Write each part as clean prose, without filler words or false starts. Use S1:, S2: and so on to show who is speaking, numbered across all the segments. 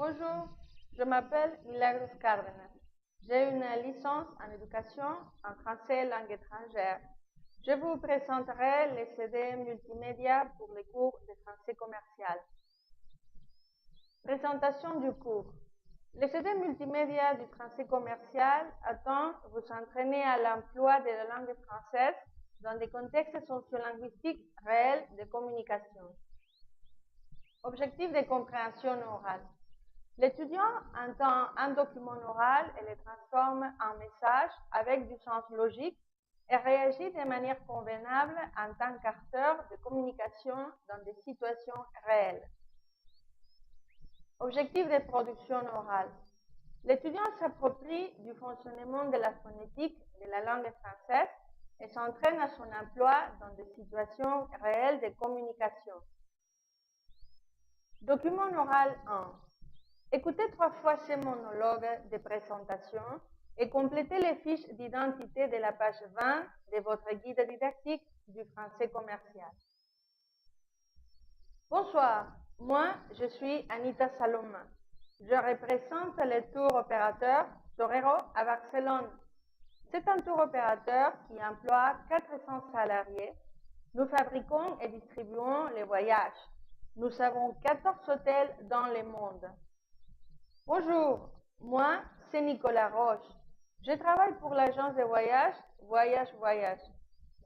S1: Bonjour, je m'appelle Milagros Cárdenas. J'ai une licence en éducation en français et langue étrangère. Je vous présenterai les CD multimédia pour les cours de français commercial. Présentation du cours. Les CD multimédia du français commercial attend vous entraîner à l'emploi de la langue française dans des contextes sociolinguistiques réels de communication. Objectif de compréhension orale. L'étudiant entend un document oral et le transforme en message avec du sens logique et réagit de manière convenable en tant qu'acteur de communication dans des situations réelles. Objectif de production orale. L'étudiant s'approprie du fonctionnement de la phonétique de la langue française et s'entraîne à son emploi dans des situations réelles de communication. Document oral 1. Écoutez 3 fois ce monologue de présentation et complétez les fiches d'identité de la page 20 de votre guide didactique du français commercial. Bonsoir, moi je suis Anita Saloma. Je représente le tour opérateur Torero à Barcelone. C'est un tour opérateur qui emploie 400 salariés. Nous fabriquons et distribuons les voyages. Nous avons 14 hôtels dans le monde. Bonjour, moi c'est Nicolas Roche. Je travaille pour l'agence de voyage Voyage.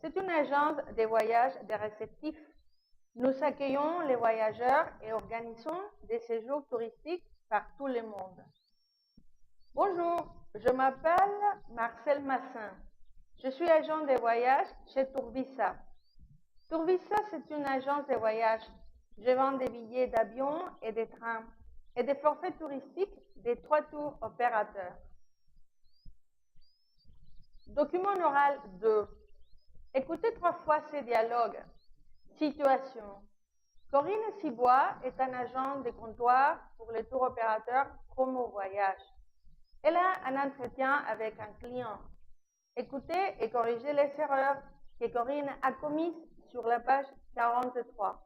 S1: C'est une agence de voyage de réceptifs. Nous accueillons les voyageurs et organisons des séjours touristiques par tout le monde. Bonjour, je m'appelle Marcel Massin. Je suis agent de voyage chez Tourvisa. Tourvisa, c'est une agence de voyage. Je vends des billets d'avion et de train et des forfaits touristiques des 3 tours opérateurs. Document oral 2. Écoutez 3 fois ces dialogues. Situation. Corinne Sibois est un agent de comptoir pour le tour opérateur Promo Voyage. Elle a un entretien avec un client. Écoutez et corrigez les erreurs que Corinne a commises sur la page 43.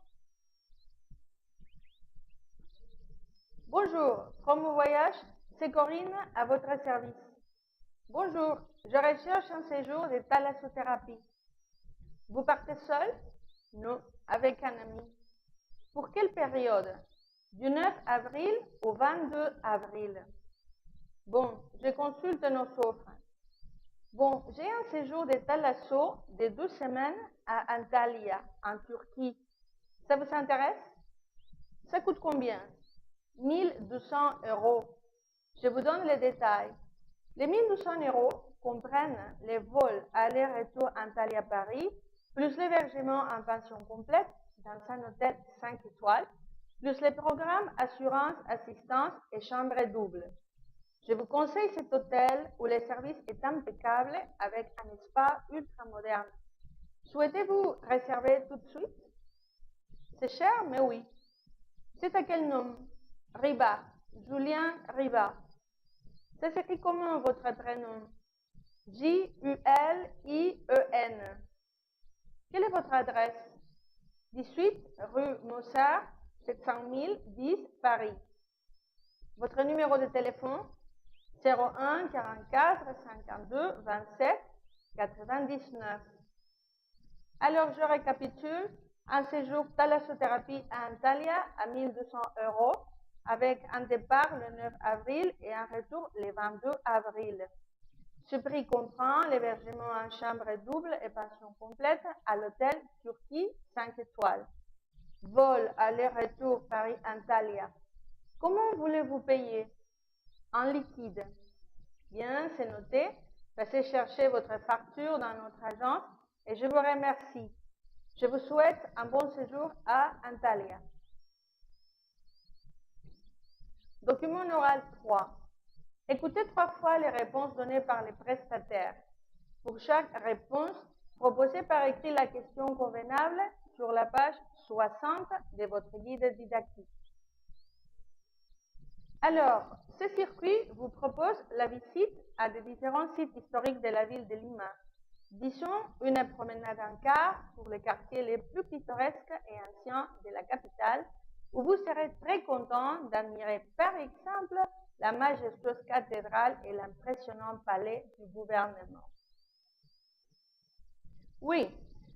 S1: Bonjour, Promo Voyage, c'est Corinne à votre service. Bonjour, je recherche un séjour de thalassothérapie. Vous partez seul? Non, avec un ami. Pour quelle période? Du 9 avril au 22 avril. Bon, je consulte nos offres. Bon, j'ai un séjour de thalasso de 2 semaines à Antalya, en Turquie. Ça vous intéresse? Ça coûte combien? 1200 €. Je vous donne les détails. Les 1200 € comprennent les vols aller-retour Antalya-Paris, plus l'hébergement en pension complète dans un hôtel 5 étoiles, plus les programmes assurance, assistance et chambre double. Je vous conseille cet hôtel où le service est impeccable avec un spa ultra moderne. Souhaitez-vous réserver tout de suite? C'est cher, mais oui. C'est à quel nom? Riba, Julien Riba. Ça s'écrit comment votre prénom? Julien. Quelle est votre adresse? 18 rue Mozart, 700 010 Paris. Votre numéro de téléphone? 01 44 52 27 99. Alors je récapitule. Un séjour thalassothérapie à Antalya à 1200 € avec un départ le 9 avril et un retour le 22 avril. Ce prix comprend l'hébergement en chambre double et pension complète à l'hôtel Turquie 5 étoiles. Vol aller-retour Paris-Antalya. Comment voulez-vous payer? En liquide. Bien, c'est noté. Passez chercher votre facture dans notre agence et je vous remercie. Je vous souhaite un bon séjour à Antalya. Document oral 3. Écoutez 3 fois les réponses données par les prestataires. Pour chaque réponse, proposez par écrit la question convenable sur la page 60 de votre guide didactique. Alors, ce circuit vous propose la visite à des différents sites historiques de la ville de Lima. Disons une promenade en car pour les quartiers les plus pittoresques et anciens de la capitale où vous serez très content d'admirer par exemple la majestueuse cathédrale et l'impressionnant palais du gouvernement. Oui,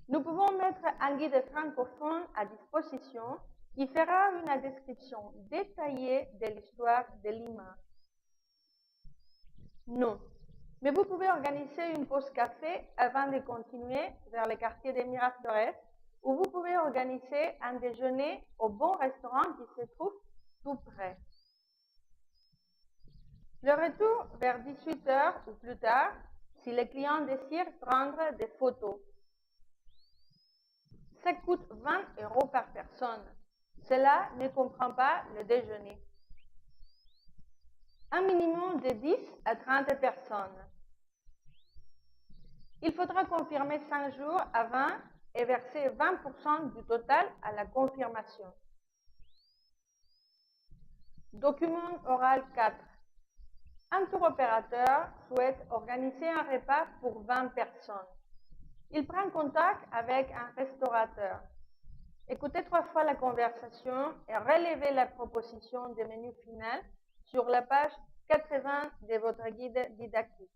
S1: nous pouvons mettre un guide francophone à disposition qui fera une description détaillée de l'histoire de Lima. Non, mais vous pouvez organiser une pause café avant de continuer vers le quartier des Miraflores, où vous pouvez organiser un déjeuner au bon restaurant qui se trouve tout près. Le retour vers 18 h ou plus tard, si le client désire prendre des photos. Ça coûte 20 € par personne. Cela ne comprend pas le déjeuner. Un minimum de 10 à 30 personnes. Il faudra confirmer 5 jours avant et verser 20% du total à la confirmation. Document oral 4. Un tour opérateur souhaite organiser un repas pour 20 personnes. Il prend contact avec un restaurateur. Écoutez 3 fois la conversation et relevez la proposition de menu final sur la page 80 de votre guide didactique.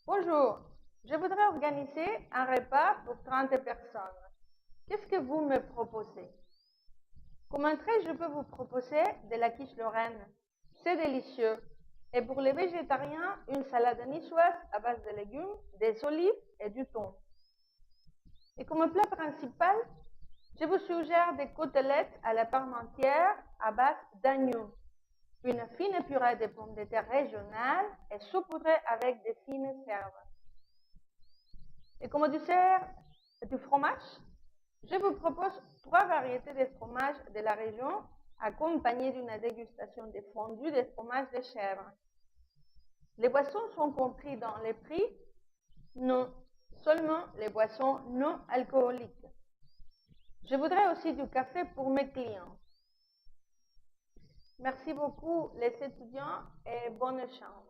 S1: Bonjour, je voudrais organiser un repas pour 30 personnes. Qu'est-ce que vous me proposez? Comme entrée, je peux vous proposer de la quiche lorraine. C'est délicieux. Et pour les végétariens, une salade niçoise à base de légumes, des olives et du thon. Et comme plat principal, je vous suggère des côtelettes à la parmentière à base d'agneau, une fine purée de pommes de terre régionales et saupoudrée avec des fines herbes. Et comme dessert du fromage, je vous propose 3 variétés de fromages de la région accompagnées d'une dégustation de fondue de fromage de chèvre. Les boissons sont compris dans les prix? Non, seulement les boissons non alcooliques. Je voudrais aussi du café pour mes clients. Merci beaucoup les étudiants et bonne chance.